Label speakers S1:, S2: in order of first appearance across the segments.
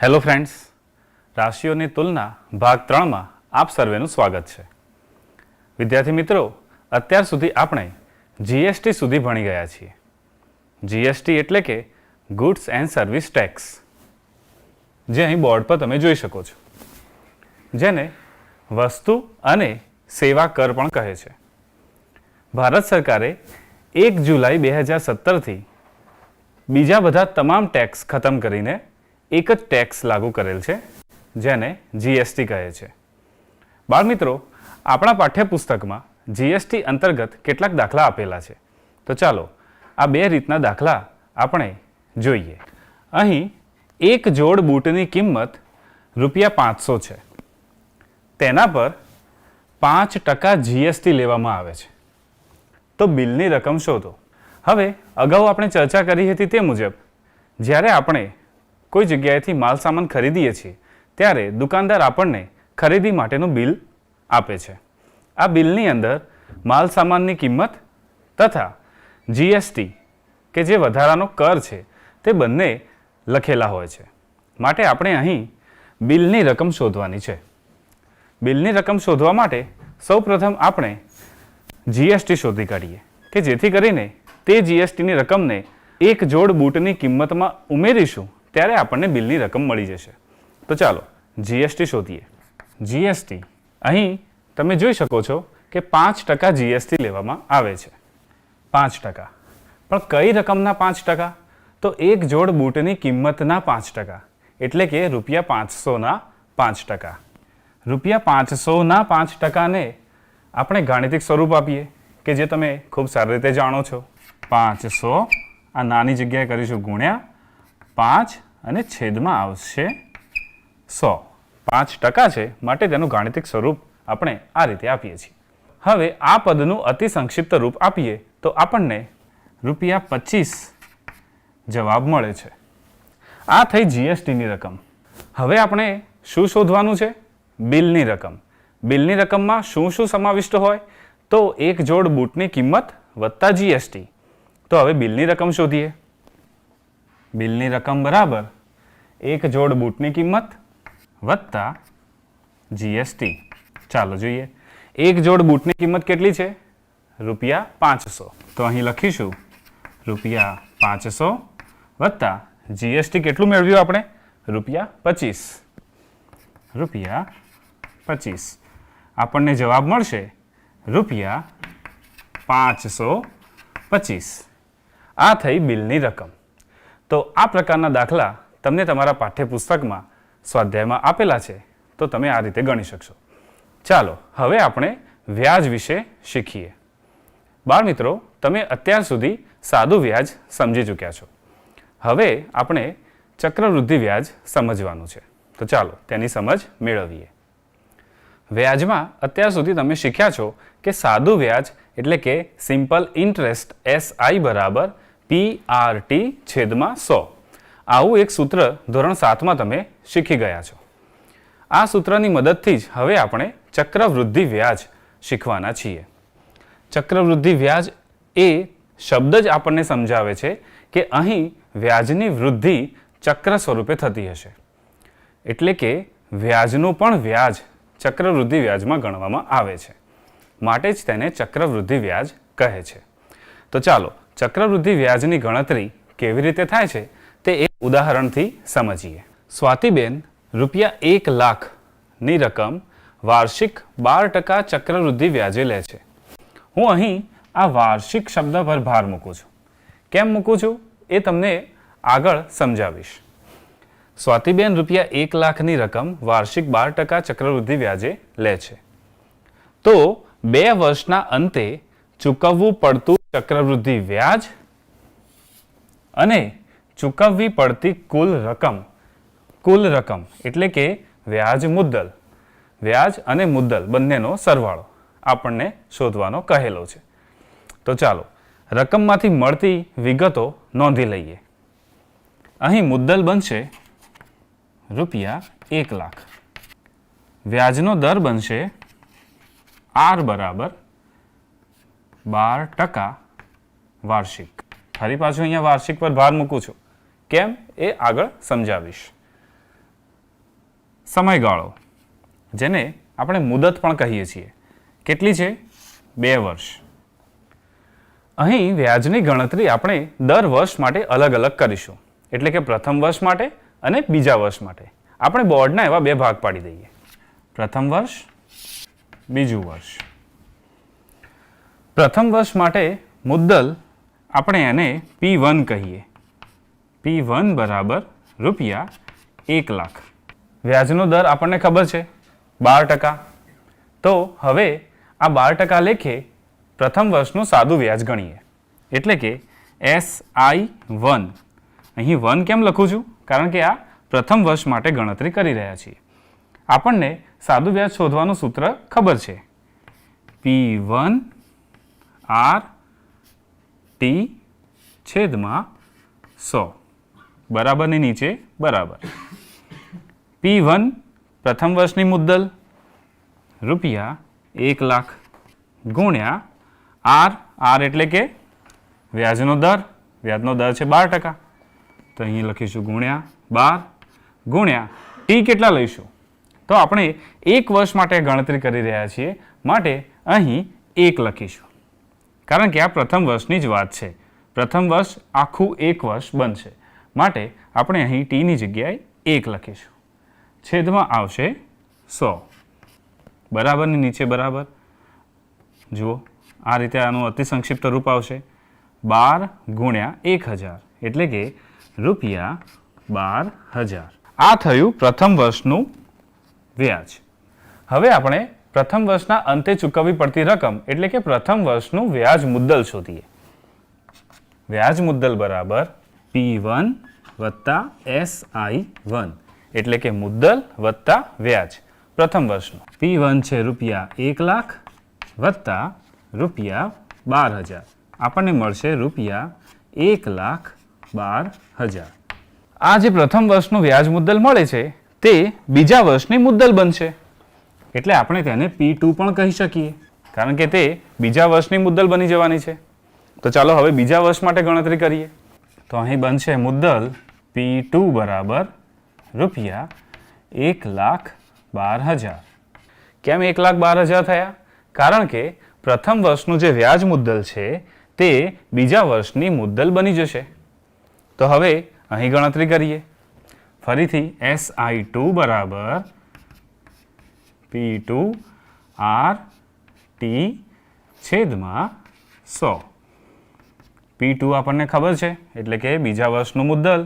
S1: Hello friends, રાશિઓની તુલના ભાગ 3માં આપ સર્વેનું સ્વાગત છે. વિદ્યાર્થી મિત્રો, અત્યાર સુધી આપણે જીએસટી સુધી ભણી ગયા છીએ. જીએસટી એટલે કે ગુડ્સ એન્ડ સર્વિસ ટેક્સ, જે અહીં બોર્ડ પર તમે જોઈ શકો છો, જેને વસ્તુ અને સેવા કર પણ કહે છે. ભારત સરકારે 1 જુલાઈ 2017થી બીજા બધા તમામ ટેક્સ ખતમ કરીને એક જ ટેક્સ લાગુ કરેલ છે, જેને જીએસટી કહે છે. બાળમિત્રો, આપણા પાઠ્યપુસ્તકમાં જીએસટી અંતર્ગત કેટલાક દાખલા આપેલા છે. તો ચાલો આ બે રીતના દાખલા આપણે જોઈએ. અહીં એક જોડ બૂટની કિંમત ₹500 છે. તેના પર 5% જીએસટી લેવામાં આવે છે. તો બિલની રકમ શોધો. હવે અગાઉ આપણે ચર્ચા કરી હતી તે મુજબ જ્યારે આપણે કોઈ જગ્યાએથી માલ સામાન ખરીદીએ છીએ ત્યારે દુકાનદાર આપણને ખરીદી માટેનું બિલ આપે છે. આ બિલની અંદર માલ સામાનની કિંમત તથા જીએસટી કે જે વધારાનો કર છે તે બંને લખેલા હોય છે. માટે આપણે અહીં બિલની રકમ શોધવાની છે. બિલની રકમ શોધવા માટે સૌપ્રથમ આપણે જીએસટી શોધી કાઢીએ કે જેથી કરીને તે જીએસટીની રકમને એક જોડ બૂટની કિંમતમાં ઉમેરીશું ત્યારે આપણને બિલની રકમ મળી જશે. તો ચાલો જીએસટી શોધીએ. જીએસટી અહીં તમે જોઈ શકો છો કે 5% જીએસટી લેવામાં આવે છે. 5%. પણ કઈ રકમના 5%? તો એક જોડ બૂટની કિંમતના 5%, એટલે કે ₹500ના 5%. ₹500ના 5%ને આપણે ગાણિતિક સ્વરૂપ આપીએ કે જે તમે ખૂબ સારી રીતે જાણો છો. 500 આ નાની જગ્યાએ કરીશું ગુણ્યા 5 અને છેદમાં આવશે 100. 5% છે માટે તેનું ગાણિતિક સ્વરૂપ આપણે આ રીતે આપીએ છીએ. હવે આ પદનું અતિ સંક્ષિપ્ત રૂપ આપીએ તો આપણને ₹25 જવાબ મળે છે. આ થઈ જીએસટીની રકમ. હવે આપણે શું શોધવાનું છે? બિલની રકમ. બિલની રકમમાં શું શું સમાવિષ્ટ હોય? તો એક જોડ બૂટની કિંમત વત્તા જીએસટી. તો હવે બિલની રકમ શોધીએ. બિલની રકમ બરાબર એક જોડ બૂટની કિંમત વત્તા જીએસટી. ચાલો જોઈએ. એક જોડ બૂટની કિંમત કેટલી છે? ₹500. તો અહીં લખીશું ₹500 વત્તા જીએસટી કેટલું મેળવ્યું આપણે? ₹25. આપણને જવાબ મળશે ₹525. આ થઈ બિલની રકમ. તો આ પ્રકારના દાખલા તમને તમારા પાઠ્યપુસ્તકમાં સ્વાધ્યાયમાં આપેલા છે, તો તમે આ રીતે ગણી શકશો. ચાલો હવે આપણે વ્યાજ વિશે શીખીએ. બાળમિત્રો, તમે અત્યાર સુધી સાદું વ્યાજ સમજી ચૂક્યા છો. હવે આપણે ચક્રવૃદ્ધિ વ્યાજ સમજવાનું છે. તો ચાલો તેની સમજ મેળવીએ. વ્યાજમાં અત્યાર સુધી તમે શીખ્યા છો કે સાદું વ્યાજ એટલે કે સિમ્પલ ઇન્ટરેસ્ટ SI બરાબર PRT/100. આવું એક સૂત્ર ધોરણ 7માં તમે શીખી ગયા છો. આ સૂત્રની મદદથી જ હવે આપણે ચક્રવૃદ્ધિ વ્યાજ શીખવાના છીએ. ચક્રવૃદ્ધિ વ્યાજ એ શબ્દ જ આપણને સમજાવે છે કે અહીં વ્યાજની વૃદ્ધિ ચક્ર સ્વરૂપે થતી હશે. એટલે કે વ્યાજનું પણ વ્યાજ ચક્રવૃદ્ધિ વ્યાજમાં ગણવામાં આવે છે. માટે જ તેને ચક્રવૃદ્ધિ વ્યાજ કહે છે. તો ચાલો ચક્રવૃદ્ધિ વ્યાજની ગણતરી કેવી રીતે થાય છે તે એક ઉદાહરણથી સમજીએ. સ્વાતિબેન ₹1 લાખની રકમ વાર્ષિક 12% ચક્રવૃદ્ધિ વ્યાજે લે છે. હું અહીં આ વાર્ષિક શબ્દ પર ભાર મૂકું છું. કેમ મૂકું છું એ તમને આગળ સમજાવીશ. સ્વાતિબેન ₹1 લાખની રકમ વાર્ષિક 12% ચક્રવૃદ્ધિ વ્યાજે લે છે. તો 2 વર્ષના અંતે ચૂકવવું પડતું ચક્રવૃદ્ધિ વ્યાજ અને ચૂકવવી પડતી કુલ રકમ એટલે કે વ્યાજ અને મુદ્દલ બંનેનો સરવાળો આપણને શોધવાનો કહેલો છે. તો ચાલો રકમમાંથી મળતી વિગતો નોંધી લઈએ. અહીં મુદ્દલ બનશે ₹1 લાખ. વ્યાજનો દર બનશે R બરાબર 12% વાર્ષિક. ફરી પાછું અહીંયા વાર્ષિક પર ભાર મૂકું છું. કેમ એ આગળ સમજાવીશ. સમયગાળો, જેને આપણે મુદત પણ કહીએ છીએ, કેટલી છે? 2 વર્ષ. અહીં વ્યાજની ગણતરી આપણે દર વર્ષ માટે અલગ અલગ કરીશું. એટલે કે પ્રથમ વર્ષ માટે અને બીજા વર્ષ માટે આપણે બોર્ડના એવા 2 ભાગ પાડી દઈએ. પ્રથમ વર્ષ, બીજું વર્ષ. પ્રથમ વર્ષ માટે મુદ્દલ આપણે એને P1 કહીએ. P1 બરાબર રૂપિયા 1 લાખ. વ્યાજનો દર આપણને ખબર છે 12%. તો હવે આ 12% લેખે પ્રથમ વર્ષનું સાદું વ્યાજ ગણીએ. એટલે કે SI1. અહીં 1 કેમ લખું છું? કારણ કે આ પ્રથમ વર્ષ માટે ગણતરી કરી રહ્યા છીએ. આપણને સાદું વ્યાજ શોધવાનું સૂત્ર ખબર છે. P1 RT છેદમાં 100 બરાબરની નીચે બરાબર. P1 પ્રથમ વર્ષની મુદ્દલ રૂપિયા 1 લાખ ગુણ્યા R એટલે કે વ્યાજનો દર. વ્યાજનો દર છે 12%. તો અહીં લખીશું ગુણ્યા 12 ગુણ્યા T કેટલા લઈશું? તો આપણે 1 વર્ષ માટે ગણતરી કરી રહ્યા છીએ માટે અહીં 1 લખીશું. કારણ કે આ પ્રથમ વર્ષની જ વાત છે. પ્રથમ વર્ષ આખું 1 વર્ષ બનશે માટે આપણે અહીં Tની જગ્યાએ 1 લખીશું. છેદમાં આવશે 100 બરાબરની નીચે બરાબર. જુઓ આ રીતે આનું અતિ સંક્ષિપ્ત રૂપ આવશે 12 ગુણ્યા 1000 એટલે કે રૂપિયા 12,000. આ થયું પ્રથમ વર્ષનું વ્યાજ. હવે આપણે પ્રથમ વર્ષના અંતે ચૂકવવી પડતી રકમ એટલે કે પ્રથમ વર્ષનું વ્યાજ મુદ્દલ શોધીએ. વ્યાજ મુદ્દલ બરાબર P1 વત્તા SI1 એટલે કે મુદ્દલ વત્તા વ્યાજ પ્રથમ વર્ષનું. P1 છે રૂપિયા 1 લાખ વત્તા રૂપિયા 12,000. આપણને મળશે રૂપિયા 1,12,000. આ જે પ્રથમ વર્ષનું વ્યાજ મુદ્દલ મળે છે તે બીજા વર્ષની મુદ્દલ બનશે. એટલે આપણે તેને P2 પણ કહી શકીએ કારણ કે તે બીજા વર્ષની મુદ્દલ બની જવાની છે. તો ચાલો હવે બીજા વર્ષ માટે ગણતરી કરીએ. તો અહીં બનશે મુદ્દલ P2 બરાબર રૂપિયા 1,12,000. કેમ 1,12,000 થયા? કારણ કે પ્રથમ વર્ષનું જે વ્યાજ મુદ્દલ છે તે બીજા વર્ષની મુદ્દલ બની જશે. તો હવે અહીં ગણતરી કરીએ. ફરીથી SI2 બરાબર P2 RT છેદમાં 100. P2 આપણને ખબર છે એટલે કે બીજા વર્ષનું મુદ્દલ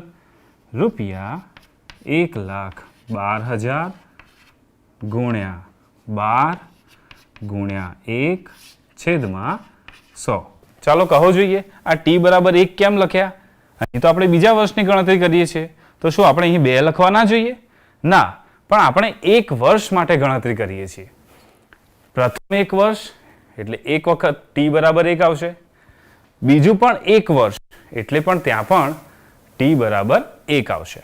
S1: રૂપિયા 1,12,000 ગુણ્યા 12 ગુણ્યા 1 છેદમાં 100. ચાલો કહો જોઈએ આ T બરાબર 1 કેમ લખ્યા? અહીં તો આપણે બીજા વર્ષની ગણતરી કરીએ છીએ તો શું આપણે અહીં 2 લખવા ના જોઈએ? ના, પણ આપણે 1 વર્ષ માટે ગણતરી કરીએ છીએ. પ્રથમ 1 વર્ષ એટલે 1 વખત T બરાબર 1 આવશે. બીજું પણ 1 વર્ષ એટલે પણ ત્યાં પણ T બરાબર 1 આવશે.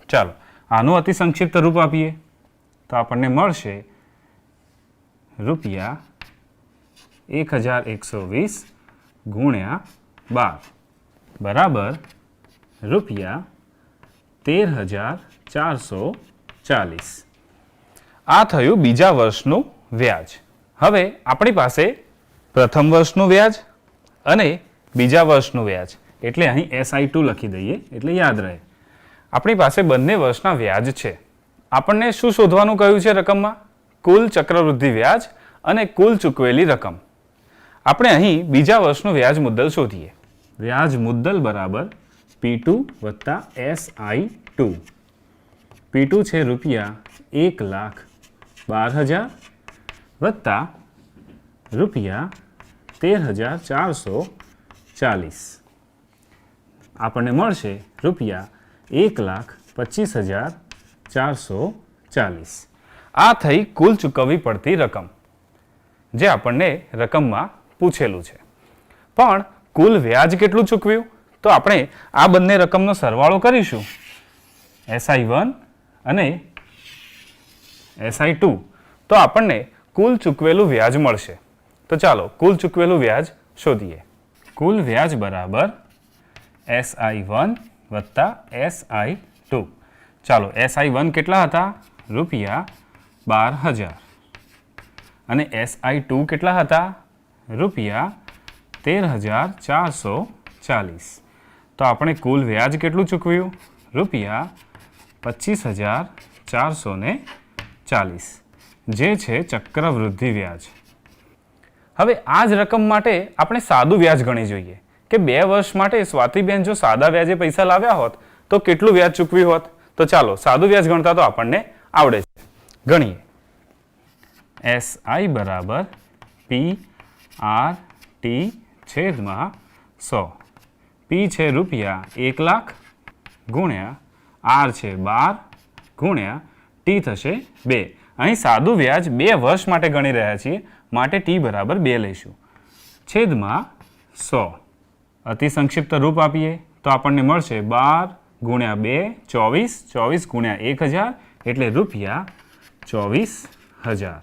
S1: ચાલો આનું અતિ સંક્ષિપ્ત રૂપ આપીએ તો આપણને મળશે રૂપિયા 1,120 ગુણ્યા 12 બરાબર રૂપિયા 13,440. આ થયું બીજા વર્ષનું વ્યાજ. હવે આપણી પાસે પ્રથમ વર્ષનું વ્યાજ અને બીજા વર્ષનું વ્યાજ એટલે અહીં SI2 લખી દઈએ એટલે યાદ રહે. આપણી પાસે બંને વર્ષના વ્યાજ છે. આપણને શું શોધવાનું કહ્યું છે રકમમાં? કુલ ચક્રવૃદ્ધિ વ્યાજ અને કુલ ચૂકવેલી રકમ. આપણે અહીં બીજા વર્ષનું વ્યાજ મુદ્દલ શોધીએ. વ્યાજ મુદ્દલ બરાબર P2 વત્તા SI2. P2 છે રૂપિયા 1,12,000 વત્તા રૂપિયા 13,440. આપણને મળશે રૂપિયા 1,25,440. આ થઈ કુલ ચૂકવવી પડતી રકમ જે આપણને રકમમાં પૂછેલું છે. પણ કુલ વ્યાજ કેટલું ચૂકવ્યું? તો આપણે આ બંને રકમનો સરવાળો કરીશું SI1 અને SI2 તો આપણને કુલ ચૂકવેલું વ્યાજ મળશે. તો ચાલો કુલ ચૂકવેલું વ્યાજ શોધીએ. કુલ વ્યાજ બરાબર SI1 વત્તા SI2. ચાલો SI1 કેટલા હતા? ₹12,000 અને SI2 કેટલા હતા? ₹13,440. તો આપણે કુલ વ્યાજ કેટલું ચૂકવ્યું? ₹25,440, જે છે ચક્રવૃદ્ધિ વ્યાજ. હવે આ જ રકમ માટે આપણે સાદું વ્યાજ ગણી જોઈએ કે 2 વર્ષ માટે સ્વાતિબેન જો સાદા વ્યાજે પૈસા લાવ્યા હોત તો કેટલું વ્યાજ ચૂકવ્યું હોત? તો ચાલો સાદું વ્યાજ ગણતા તો આપણને આવડે છે. ગણીએ. SI બરાબર PRT છેદમાં 100. P છે ₹1,00,000 ગુણ્યા R છે 12 ગુણ્યા T થશે 2. અહીં સાદું વ્યાજ 2 વર્ષ માટે ગણી રહ્યા છીએ માટે T બરાબર 2 લઈશું. છેદમાં 100. અતિ સંક્ષિપ્ત રૂપ આપીએ તો આપણને મળશે 12 ગુણ્યા 2 24, 24 ગુણ્યા 1,000 એટલે ₹24,000.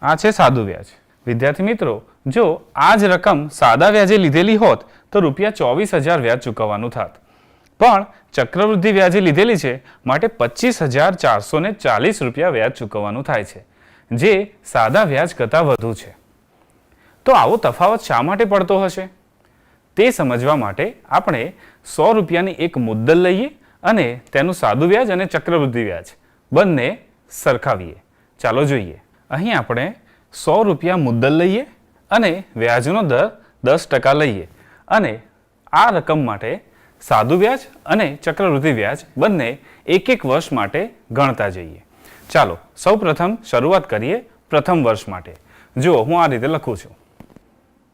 S1: આ છે સાદું વ્યાજ. વિદ્યાર્થી મિત્રો, જો આ જ રકમ સાદા વ્યાજે લીધેલી હોત તો ₹24,000 વ્યાજ ચૂકવવાનું થાત. પણ ચક્રવૃદ્ધિ વ્યાજે લીધેલી છે માટે ₹25,440 વ્યાજ ચૂકવવાનું થાય છે, જે સાદા વ્યાજ કરતાં વધુ છે. તો આવો તફાવત શા માટે પડતો હશે? તે સમજવા માટે આપણે ₹100ની એક મુદ્દલ લઈએ અને તેનું સાદું વ્યાજ અને ચક્રવૃદ્ધિ વ્યાજ બંને સરખાવીએ. ચાલો જોઈએ. અહીં આપણે ₹100 મુદ્દલ લઈએ અને વ્યાજનો દર 10% લઈએ અને આ રકમ માટે સાદું વ્યાજ અને ચક્રવૃદ્ધિ વ્યાજ બંને 1-1 વર્ષ માટે ગણતા જઈએ. ચાલો સૌપ્રથમ શરૂઆત કરીએ પ્રથમ વર્ષ માટે. જુઓ, હું આ રીતે લખું છું.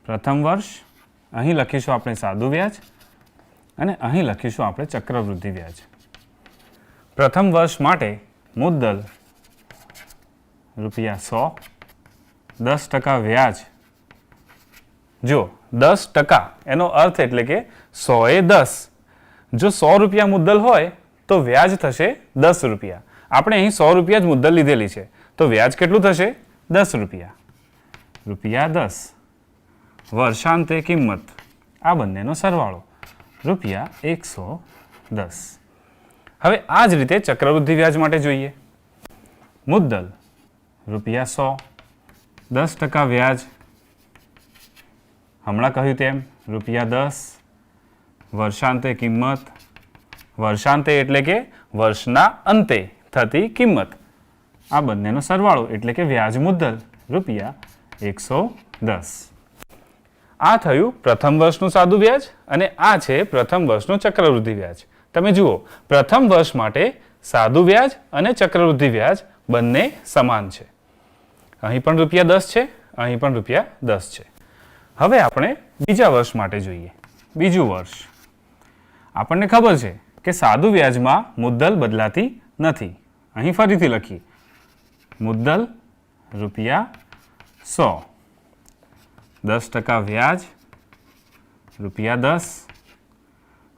S1: પ્રથમ વર્ષ, અહીં લખીશું આપણે સાદું વ્યાજ અને અહીં લખીશું આપણે ચક્રવૃદ્ધિ વ્યાજ. પ્રથમ વર્ષ માટે મુદ્દલ ₹100, 10% વ્યાજ. જો 10% એનો અર્થ એટલે કે 100એ 10. જો ₹100 મુદ્દલ હોય તો વ્યાજ થશે ₹10. આપણે અહીં ₹100 જ મુદ્દલ લીધેલી છે તો વ્યાજ કેટલું થશે? ₹10. ₹10. વર્ષાંતે કિંમત, આ બંનેનો સરવાળો ₹110. હવે આ જ રીતે ચક્રવૃદ્ધિ વ્યાજ માટે જોઈએ. મુદ્દલ ₹100, 10% વ્યાજ. હમણાં કહ્યું તેમ ₹10. વર્ષાંતે કિંમત, વર્ષાંતે એટલે કે વર્ષના અંતે થતી કિંમત, આ બંનેનો સરવાળો એટલે કે વ્યાજ મુદ્દલ ₹110. આ થયું પ્રથમ વર્ષનું સાદું વ્યાજ અને આ છે પ્રથમ વર્ષનું ચક્રવૃદ્ધિ વ્યાજ. તમે જુઓ, પ્રથમ વર્ષ માટે સાદું વ્યાજ અને ચક્રવૃદ્ધિ વ્યાજ બંને સમાન છે. અહીં પણ ₹10 છે, અહીં પણ ₹10 છે. હવે આપણે બીજા વર્ષ માટે જોઈએ. બીજું વર્ષ. આપણને ખબર છે કે સાદું વ્યાજમાં મુદ્દલ બદલાતી નથી. અહીં ફરીથી લખીએ. મુદ્દલ ₹100, 10% વ્યાજ ₹10.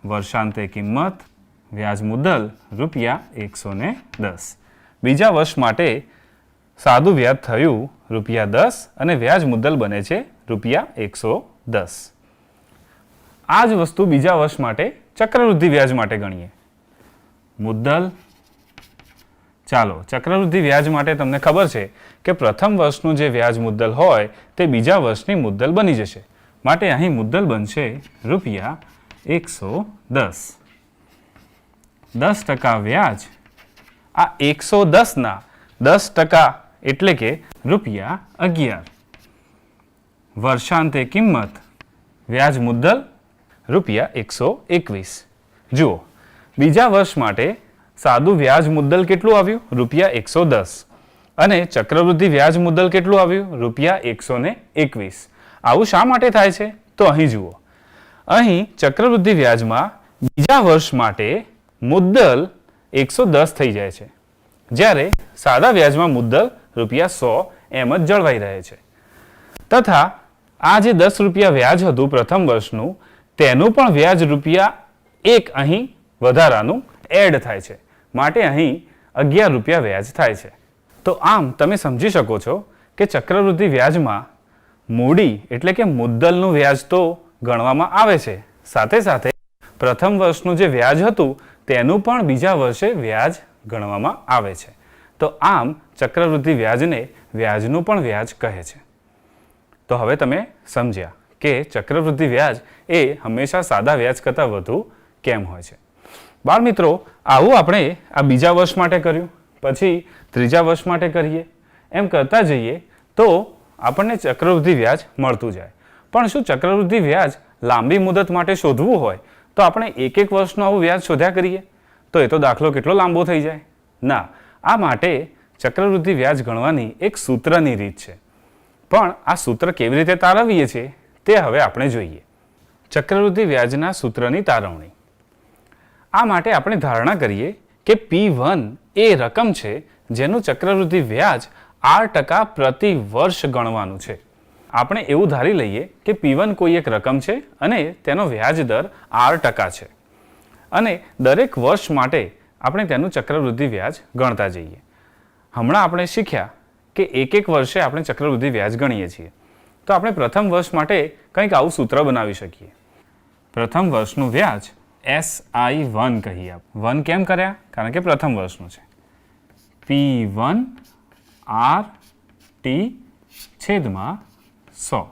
S1: વર્ષાંતે કિંમત, વ્યાજ મુદ્દલ ₹110. બીજા વર્ષ માટે સાદું વ્યાજ થયું ₹10 અને વ્યાજ મુદ્દલ બને છે ₹110. આ જ વસ્તુ બીજા વર્ષ માટે ચક્રવૃદ્ધિ વ્યાજ માટે ગણીએ. મુદ્દલ. ચાલો, ચક્રવૃદ્ધિ વ્યાજ માટે તમને ખબર છે કે પ્રથમ વર્ષનું જે વ્યાજ મુદ્દલ હોય તે બીજા વર્ષની મુદ્દલ બની જશે. માટે અહીં મુદ્દલ બનશે ₹110. 10% વ્યાજ. આ 110ના 10% એટલે કે ₹11. વર્ષાંતે કિંમત, વ્યાજ મુદ્દલ ₹121. જુઓ, બીજા વર્ષ માટે સાદું વ્યાજ મુદ્દલ કેટલું આવ્યું? ₹110 અને ચક્રવૃદ્ધિ વ્યાજ મુદ્દલ કેટલું આવ્યું? ₹121. આવું શા માટે થાય છે? તો અહીં જુઓ, અહીં ચક્રવૃદ્ધિ વ્યાજમાં બીજા વર્ષ માટે મુદ્દલ 110 થઈ જાય છે, જ્યારે સાદા વ્યાજમાં મુદ્દલ ₹100 એમ જ જળવાઈ રહે છે. તથા આ જે ₹10 વ્યાજ હતું પ્રથમ વર્ષનું, તેનું પણ વ્યાજ ₹1 અહીં વધારાનું એડ થાય છે, માટે અહીં ₹11 વ્યાજ થાય છે. તો આમ તમે સમજી શકો છો કે ચક્રવૃદ્ધિ વ્યાજમાં મૂડી એટલે કે મુદ્દલનું વ્યાજ તો ગણવામાં આવે છે, સાથે સાથે પ્રથમ વર્ષનું જે વ્યાજ હતું તેનું પણ બીજા વર્ષે વ્યાજ ગણવામાં આવે છે. તો આમ ચક્રવૃદ્ધિ વ્યાજને વ્યાજનું પણ વ્યાજ કહે છે. તો હવે તમે સમજ્યા કે ચક્રવૃદ્ધિ વ્યાજ એ હંમેશા સાદા વ્યાજ કરતાં વધુ કેમ હોય છે. બાળ મિત્રો, આવું આપણે આ બીજા વર્ષ માટે કર્યું, પછી ત્રીજા વર્ષ માટે કરીએ, એમ કરતા જઈએ તો આપણને ચક્રવૃદ્ધિ વ્યાજ મળતું જાય. પણ શું ચક્રવૃદ્ધિ વ્યાજ લાંબી મુદત માટે શોધવું હોય તો આપણે એક એક વર્ષનું આવું વ્યાજ શોધ્યા કરીએ તો એ તો દાખલો કેટલો લાંબો થઈ જાય? ના, આ માટે ચક્રવૃદ્ધિ વ્યાજ ગણવાની એક સૂત્રની રીત છે. પણ આ સૂત્ર કેવી રીતે તારવીએ છીએ તે હવે આપણે જોઈએ. ચક્રવૃદ્ધિ વ્યાજના સૂત્રની તારવણી. આ માટે આપણે ધારણા કરીએ કે P1 એ રકમ છે જેનું ચક્રવૃદ્ધિ વ્યાજ 8% પ્રતિ વર્ષ ગણવાનું છે. આપણે એવું ધારી લઈએ કે P1 કોઈ એક રકમ છે અને તેનો વ્યાજ દર 8% છે અને દરેક વર્ષ માટે આપણે તેનું ચક્રવૃદ્ધિ વ્યાજ ગણતા જઈએ. હમણાં આપણે શીખ્યા કે એક એક વર્ષે આપણે ચક્રવૃદ્ધિ વ્યાજ ગણીએ છીએ. તો આપણે પ્રથમ વર્ષ માટે કંઈક આવું સૂત્ર બનાવી શકીએ. પ્રથમ વર્ષનું વ્યાજ SI1 કહીએ. 1 કેમ કર્યા? કારણ કે પ્રથમ વર્ષનું છે. P1 RT છેદમાં 100.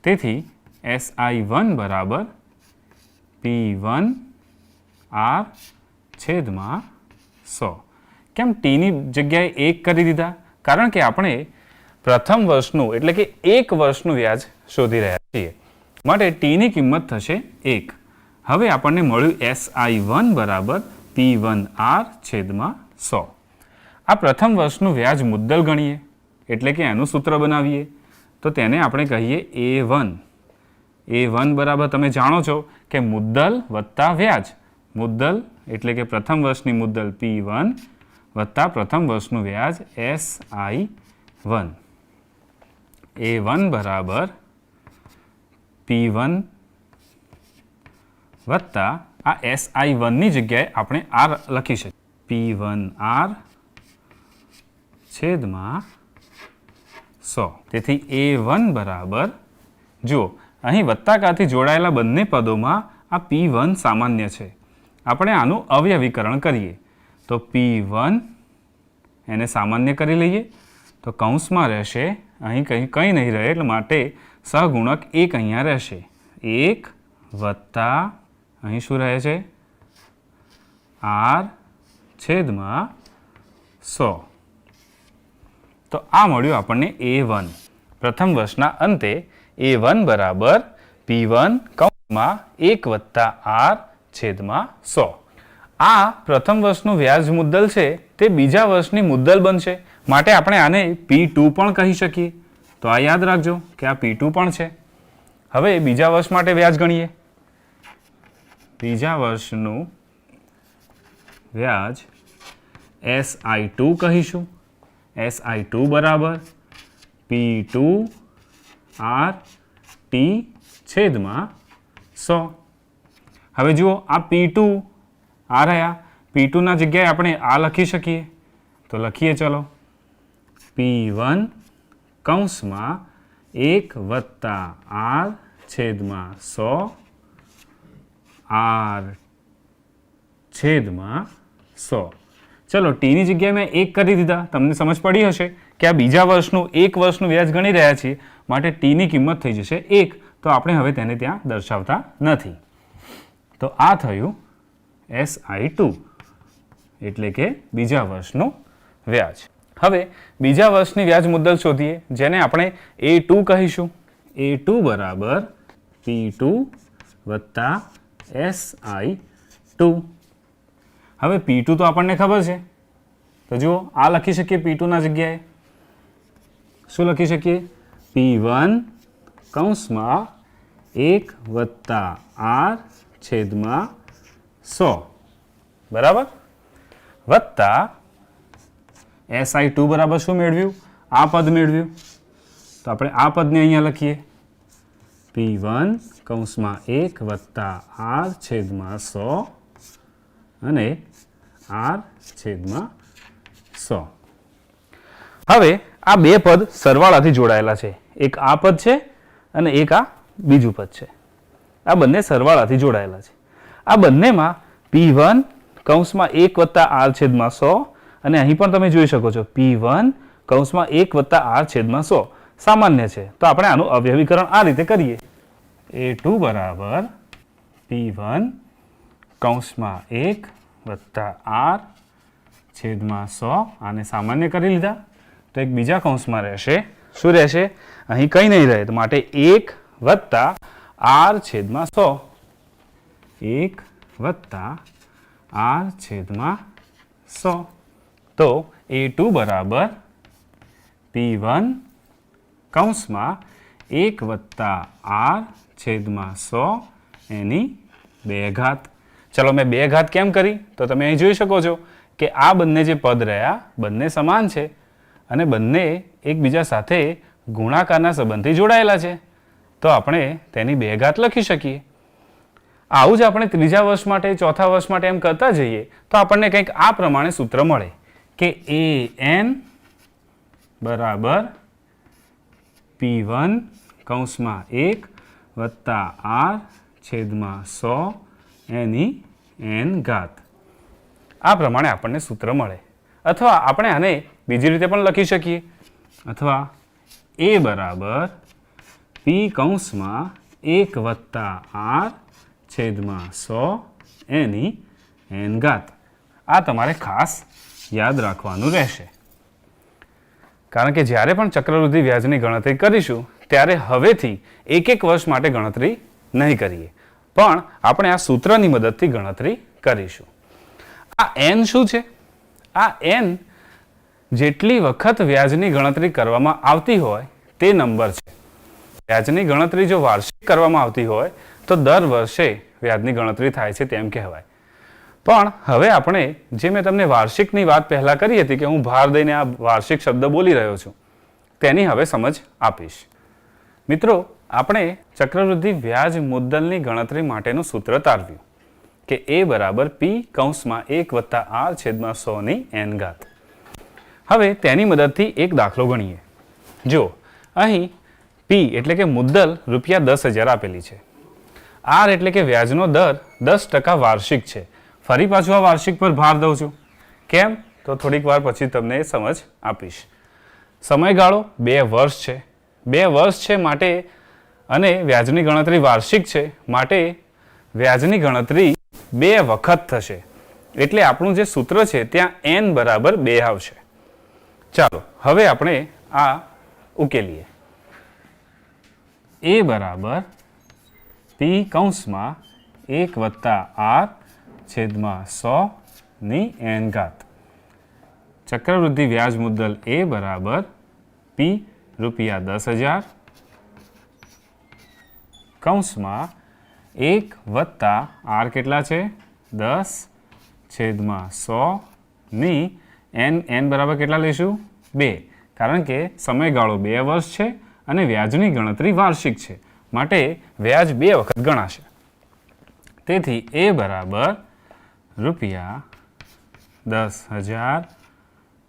S1: તેથી SI1 બરાબર P1 R છેદમાં 100. કેમ ટીની જગ્યાએ 1 કરી દીધા? કારણ કે આપણે પ્રથમ વર્ષનું એટલે કે એક વર્ષનું વ્યાજ શોધી રહ્યા છીએ, માટે ટીની કિંમત થશે 1. હવે આપણને મળ્યું SI1 બરાબર P1R છેદમાં 100. આ પ્રથમ વર્ષનું વ્યાજ મુદ્દલ ગણીએ એટલે કે એનું સૂત્ર બનાવીએ તો તેને આપણે કહીએ A1. A1 બરાબર તમે જાણો છો કે મુદ્દલ વત્તા વ્યાજ. મુદ્દલ એટલે કે પ્રથમ વર્ષની મુદ્દલ P1 વત્તા પ્રથમ વર્ષનું વ્યાજ SI1. A1 બરાબર P1 વત્તા આ SI1 ની જગ્યાએ આપણે R લખી શકીએ. P1R છેદમાં 100. તેથી A1 બરાબર, જુઓ અહીં વત્તાકારથી જોડાયેલા બંને પદોમાં આ P1 સામાન્ય છે. આપણે આનું અવયવીકરણ કરીએ તો P1 એને સામાન્ય કરી લઈએ તો કૌંસમાં રહેશે, અહીં કંઈ નહીં રહે એટલે માટે સહગુણક 1 અહીંયા રહેશે. 1 વત્તા અહીં શું રહે છે? R છેદમાં 100. તો આ મળ્યું આપણને A1. પ્રથમ વર્ષના અંતે A1 બરાબર P1 કૌંસમાં 1 વત્તા R છેદમાં 100. આ પ્રથમ વર્ષનું વ્યાજ મુદ્દલ છે તે બીજા વર્ષની મુદ્દલ બનશે, માટે આપણે આને P2 પણ કહી શકીએ. તો આ યાદ રાખજો કે આ P2 પણ છે. હવે બીજા વર્ષ માટે વ્યાજ ગણીએ. બીજા વર્ષનું વ્યાજ SI2 કહીશું. SI2 બરાબર P2 RT છેદમાં 100. હવે જુઓ આ P2 આ રહ્યા. P2 ના જગ્યાએ આપણે આ લખી શકીએ તો લખીએ ચલો. P1 કૌંસમાં 1 વત્તા R છેદમાં 100 R છેદમાં 100. ચલો ટીની જગ્યાએ મેં 1 કરી દીધા. તમને સમજ પડી હશે કે આ બીજા વર્ષનું એક વર્ષનું વ્યાજ ગણી રહ્યા છીએ, માટે ટીની કિંમત થઈ જશે 1. તો આપણે હવે તેને ત્યાં દર્શાવતા નથી. તો આ થયું SI2 એટલે કે બીજા વર્ષનું વ્યાજ. હવે બીજા વર્ષની વ્યાજ મુદ્દલ શોધીએ જેને આપણે A2 કહીશું. A2 બરાબર P2 વત્તા SI2. હવે P2 તો આપણને ખબર છે, તો જુઓ આ લખી શકીએ. P2 ના જગ્યાએ શું લખી શકીએ? P1 કૌંસમાં 1 વત્તા R છેદમાં 100 બરાબર, વત્તા SI2 બરાબર શું મેળવ્યું? આ પદ મેળવ્યું. તો આપણે આ પદને અહીંયા લખીએ. P1 કૌંસમાં 1 વત્તા R છેદમાં 100 અને R છેદમાં 100. હવે આ બે પદ સરવાળાથી જોડાયેલા છે. એક આ પદ છે અને એક આ બીજું પદ છે. આ બંને સરવાળાથી જોડાયેલા છે. આ બંનેમાં P1 કૌંસમાં 1 વત્તા R છેદમાં 100 અને અહીં પણ તમે જોઈ શકો છો P1 કૌંસમાં 1 વત્તા R છેદમાં 100 સામાન્ય છે. તો આપણે આનું અવયવીકરણ આ રીતે કરીએ. A2 બરાબર P1 કૌંસમાં 1 વત્તા R છેદમાં 100 આને સામાન્ય કરી લીધા. તો એક બીજા કૌંસમાં રહેશે. શું રહેશે? અહીં કંઈ નહીં રહે, તો માટે 1 વત્તા R છેદમાં 100. 1 વત્તા R છેદમાં 100. તો A2 બરાબર P1 કૌંસમાં 1 વત્તા R છેદમાં 100 એની 2 ઘાત. ચલો મેં 2 ઘાત કેમ કરી? તો તમે અહીં જોઈ શકો છો કે આ બંને જે પદ રહ્યા બંને સમાન છે અને બંને એકબીજા સાથે ગુણાકારના સંબંધથી જોડાયેલા છે. તો આપણે તેની 2 ઘાત લખી શકીએ. આવું જ આપણે ત્રીજા વર્ષ માટે, ચોથા વર્ષ માટે એમ કરતા જઈએ તો આપણને કંઈક આ પ્રમાણે સૂત્ર મળે કે an બરાબર P1 કૌંસમાં 1 વત્તા R છેદમાં 100 એની n ઘાત. આ પ્રમાણે આપણને સૂત્ર મળે. અથવા આપણે આને બીજી રીતે પણ લખી શકીએ. અથવા A બરાબર P કૌંસમાં 1 વત્તા R છેદમાં 100 એની n ઘાત. આ તમારે ખાસ યાદ રાખવાનું રહેશે. કારણ કે જ્યારે પણ ચક્રવૃદ્ધિ વ્યાજની ગણતરી કરીશું ત્યારે હવેથી એક એક વર્ષ માટે ગણતરી નહીં કરીએ, પણ આપણે આ સૂત્રની મદદથી ગણતરી કરીશું. આ n શું છે? આ n જેટલી વખત વ્યાજની ગણતરી કરવામાં આવતી હોય તે નંબર છે. વ્યાજની ગણતરી જો વાર્ષિક કરવામાં આવતી હોય તો દર વર્ષે વ્યાજની ગણતરી થાય છે તેમ કહેવાય. પણ હવે આપણે જે મેં તમને વાર્ષિકની વાત પહેલાં કરી હતી કે હું ભાર દઈને આ વાર્ષિક શબ્દ બોલી રહ્યો છું તેની હવે સમજ આપીશ. મિત્રો, આપણે ચક્રવૃદ્ધિ વ્યાજ મુદ્દલની ગણતરી માટેનું સૂત્ર તારવ્યું કે A બરાબર P કૌંસમાં 1 વત્તા R છેદમાં 100 ની n ઘાત. હવે તેની મદદથી એક દાખલો ગણીએ. જો અહીં P એટલે કે મુદ્દલ ₹10,000 આપેલી છે. R એટલે કે વ્યાજનો દર 10% વાર્ષિક છે. ફરી પાછું આ વાર્ષિક પર ભાર દઉં છું. કેમ? તો થોડીક વાર પછી તમને એ સમજ આપીશ. સમયગાળો 2 વર્ષ છે. 2 વર્ષ છે માટે અને વ્યાજની ગણતરી વાર્ષિક છે માટે વ્યાજની ગણતરી 2 વખત થશે. એટલે આપણું જે સૂત્ર છે ત્યાં n બરાબર 2 આવશે. ચાલો હવે આપણે આ ઉકેલીએ. A બરાબર P કૌંસમાં 1 વત્તા R છેદમાં 100 ની n ઘાત. ચક્રવૃદ્ધિ વ્યાજ મુદ્દલ A બરાબર P ₹10,000 કૌંસમાં 1 વત્તા R કેટલા છે? 10 છેદમાં 100 ની n બરાબર કેટલા લઈશું? 2. કારણ કે સમયગાળો 2 વર્ષ છે અને વ્યાજની ગણતરી વાર્ષિક છે માટે વ્યાજ 2 વખત ગણાશે. તેથી A બરાબર ₹10,000.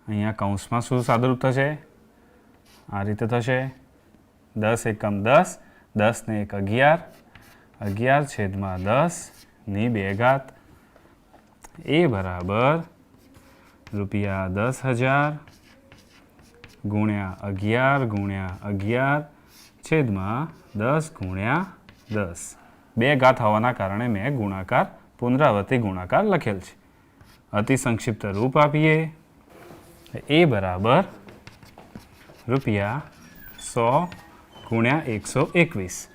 S1: અહીંયા કૌંસમાં શું સાદુરૂપ થશે? આ રીતે થશે. 10 એકમ 10, 10 ને 1 11, 11 છેદમાં 10 ની 2 ઘાત. A બરાબર ₹10,000 ગુણ્યા 11 ગુણ્યા 11 છેદમાં 10 ગુણ્યા 10. 2 ઘાત હોવાના કારણે મેં ગુણાકાર પુનરાવર્તી ગુણાકાર લખેલ છે. અતિ સંક્ષિપ્ત રૂપ આપીએ. A બરાબર ₹100 ગુણ્યા 121.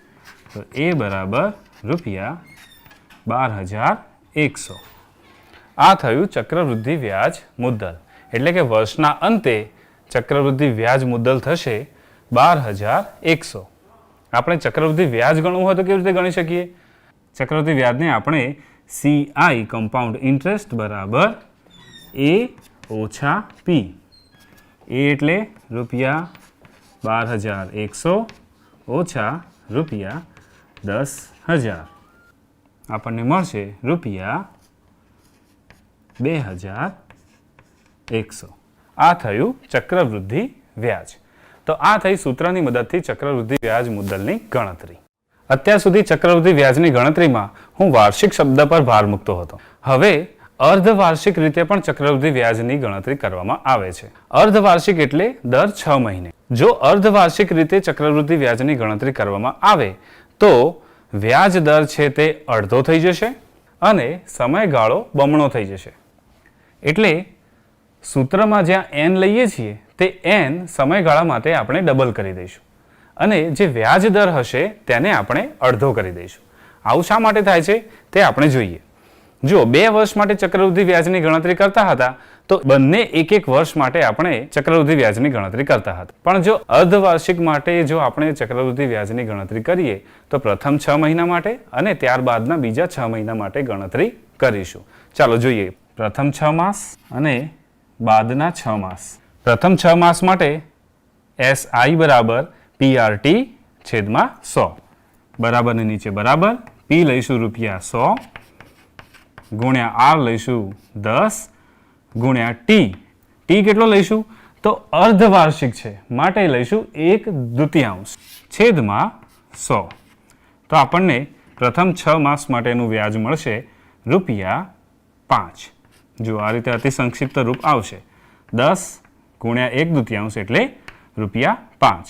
S1: તો A બરાબર ₹12,100. આ થયું ચક્રવૃદ્ધિ વ્યાજ મુદ્દલ. એટલે કે વર્ષના અંતે ચક્રવૃદ્ધિ વ્યાજ મુદ્દલ થશે 12,100. આપણે ચક્રવૃદ્ધિ વ્યાજ ગણવું હોય તો કેવી રીતે ગણી શકીએ? ચક્રવૃદ્ધિ વ્યાજને આપણે CI કમ્પાઉન્ડ ઇન્ટરેસ્ટ બરાબર A ઓછા P. A એટલે ₹12,100 ઓછા ₹10,000. આપણને મળશે ₹2,100. આ થયું ચક્રવૃદ્ધિ વ્યાજ. તો આ થઈ સૂત્રની મદદથી ચક્રવૃદ્ધિ વ્યાજ મુદ્દલની ગણતરી. અત્યાર સુધી ચક્રવૃદ્ધિ વ્યાજની ગણતરીમાં હું વાર્ષિક શબ્દ પર ભાર મૂકતો હતો. હવે અર્ધવાર્ષિક રીતે પણ ચક્રવૃદ્ધિ વ્યાજની ગણતરી કરવામાં આવે છે. અર્ધવાર્ષિક એટલે દર 6 મહિને. જો અર્ધવાર્ષિક રીતે ચક્રવૃદ્ધિ વ્યાજની ગણતરી કરવામાં આવે તો વ્યાજ દર છે તે અડધો થઈ જશે અને સમયગાળો બમણો થઈ જશે. એટલે સૂત્રમાં જ્યાં n લઈએ છીએ તે n સમયગાળા માટે આપણે ડબલ કરી દઈશું અને જે વ્યાજ દર હશે તેને આપણે અડધો કરી દઈશું. આવું શા માટે થાય છે તે આપણે જોઈએ. જો 2 વર્ષ માટે ચક્રવૃદ્ધિ વ્યાજની ગણતરી કરતા હતા તો બંને એક વર્ષ માટે આપણે ચક્રવૃદ્ધિ વ્યાજની ગણતરી કરતા હતા. પણ જો અર્ધવાર્ષિક માટે જો આપણે ચક્રવૃદ્ધિ વ્યાજની ગણતરી કરીએ તો પ્રથમ 6 મહિના માટે અને ત્યારબાદના બીજા 6 મહિના માટે ગણતરી કરીશું. ચાલો જોઈએ. પ્રથમ 6 માસ અને બાદના 6 માસ. પ્રથમ 6 માસ માટે SI બરાબર PRT છેદમાં 100 બરાબરની નીચે બરાબર. P લઈશું રૂપિયા 100 ગુણ્યા R લઈશું 10 ગુણ્યા T કેટલો લઈશું તો અર્ધવાર્ષિક છે માટે લઈશું 1/2 છેદમાં 100. તો આપણને પ્રથમ 6 માસ માટેનું વ્યાજ મળશે રૂપિયા 5. જો આ રીતે અતિ સંક્ષિપ્ત રૂપ આવશે 10 ગુણ્યા 1/2 એટલે રૂપિયા 5.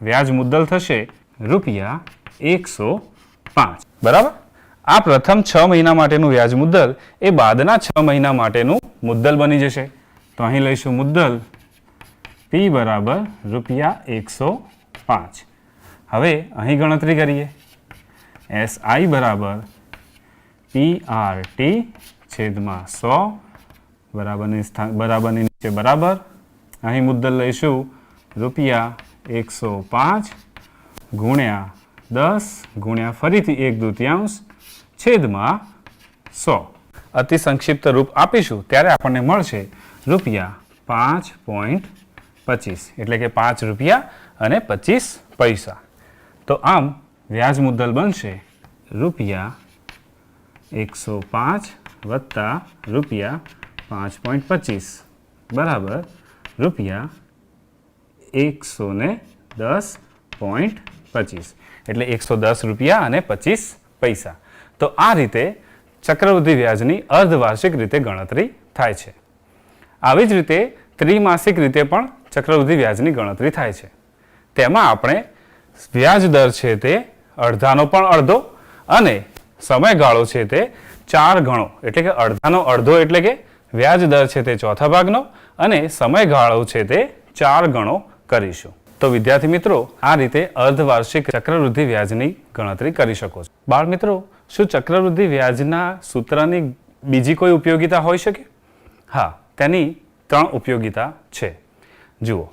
S1: વ્યાજ મુદ્દલ થશે રૂપિયા 105. બરાબર. આ પ્રથમ 6 મહિના માટેનું વ્યાજ મુદ્દલ એ બાદના 6 મહિના માટેનું મુદ્દલ બની જશે. તો અહીં લઈશું મુદ્દલ P બરાબર રૂપિયા 105. હવે અહીં ગણતરી કરીએ. SI બરાબર PRT છેદમાં 100 બરાબરની નીચે બરાબર. અહીં મુદ્દલ લઈશું રૂપિયા 105 ગુણ્યા 10 ગુણ્યા ફરીથી 1/2 છેદમાં 100. અતિ સંક્ષિપ્ત રૂપ આપીશું ત્યારે આપણને મળશે રૂપિયા 5.25 એટલે કે 5 રૂપિયા અને 25 પૈસા. તો આમ વ્યાજ મુદ્દલ બનશે રૂપિયા 105 વત્તા રૂપિયા 5.25 બરાબર રૂપિયા 110.25 એટલે 110 રૂપિયા અને 25 પૈસા. તો આ રીતે ચક્રવૃદ્ધિ વ્યાજની અર્ધવાર્ષિક રીતે ગણતરી થાય છે. આવી જ રીતે ત્રિમાસિક રીતે પણ ચક્રવૃદ્ધિ વ્યાજની ગણતરી થાય છે. તેમાં આપણે વ્યાજ દર છે તે અડધાનો પણ અડધો અને સમયગાળો છે તે 4 ગણો એટલે કે અડધાનો અડધો એટલે કે વ્યાજ દર છે તે ચોથા ભાગનો અને સમયગાળો છે તે 4 ગણો કરીશું. તો વિદ્યાર્થી મિત્રો આ રીતે અર્ધવાર્ષિક ચક્રવૃદ્ધિ વ્યાજની ગણતરી કરી શકો છો. બાળ મિત્રો શું ચક્રવૃદ્ધિ વ્યાજના સૂત્રની બીજી કોઈ ઉપયોગિતા હોઈ શકે? હા, તેની 3 ઉપયોગિતા છે. જુઓ,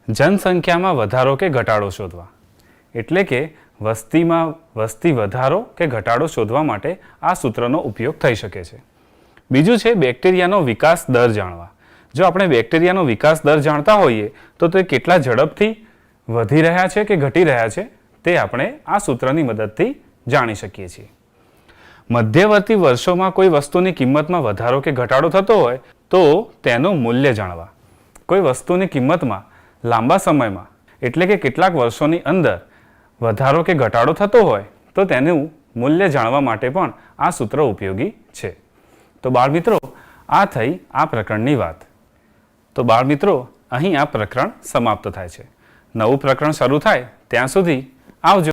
S1: જનસંખ્યામાં વધારો કે ઘટાડો શોધવા એટલે કે વસ્તી વધારો કે ઘટાડો શોધવા માટે આ સૂત્રનો ઉપયોગ થઈ શકે છે. બીજું છે બેક્ટેરિયાનો વિકાસ દર જાણવા. જો આપણે બેક્ટેરિયાનો વિકાસ દર જાણતા હોઈએ તો તે કેટલા ઝડપથી વધી રહ્યા છે કે ઘટી રહ્યા છે તે આપણે આ સૂત્રની મદદથી જાણી શકીએ છીએ. મધ્યવર્તી વર્ષોમાં કોઈ વસ્તુની કિંમતમાં વધારો કે ઘટાડો થતો હોય તો તેનું મૂલ્ય જાણવા. કોઈ વસ્તુની કિંમતમાં લાંબા સમયમાં એટલે કે કેટલાક વર્ષોની અંદર વધારો કે ઘટાડો થતો હોય તો તેનું મૂલ્ય જાણવા માટે પણ આ સૂત્ર ઉપયોગી છે. તો બાળ મિત્રો આ થઈ આ પ્રકરણની વાત. તો બાળ મિત્રો અહીં આ પ્રકરણ સમાપ્ત થાય છે. નવું પ્રકરણ શરૂ થાય ત્યાં સુધી આવજો.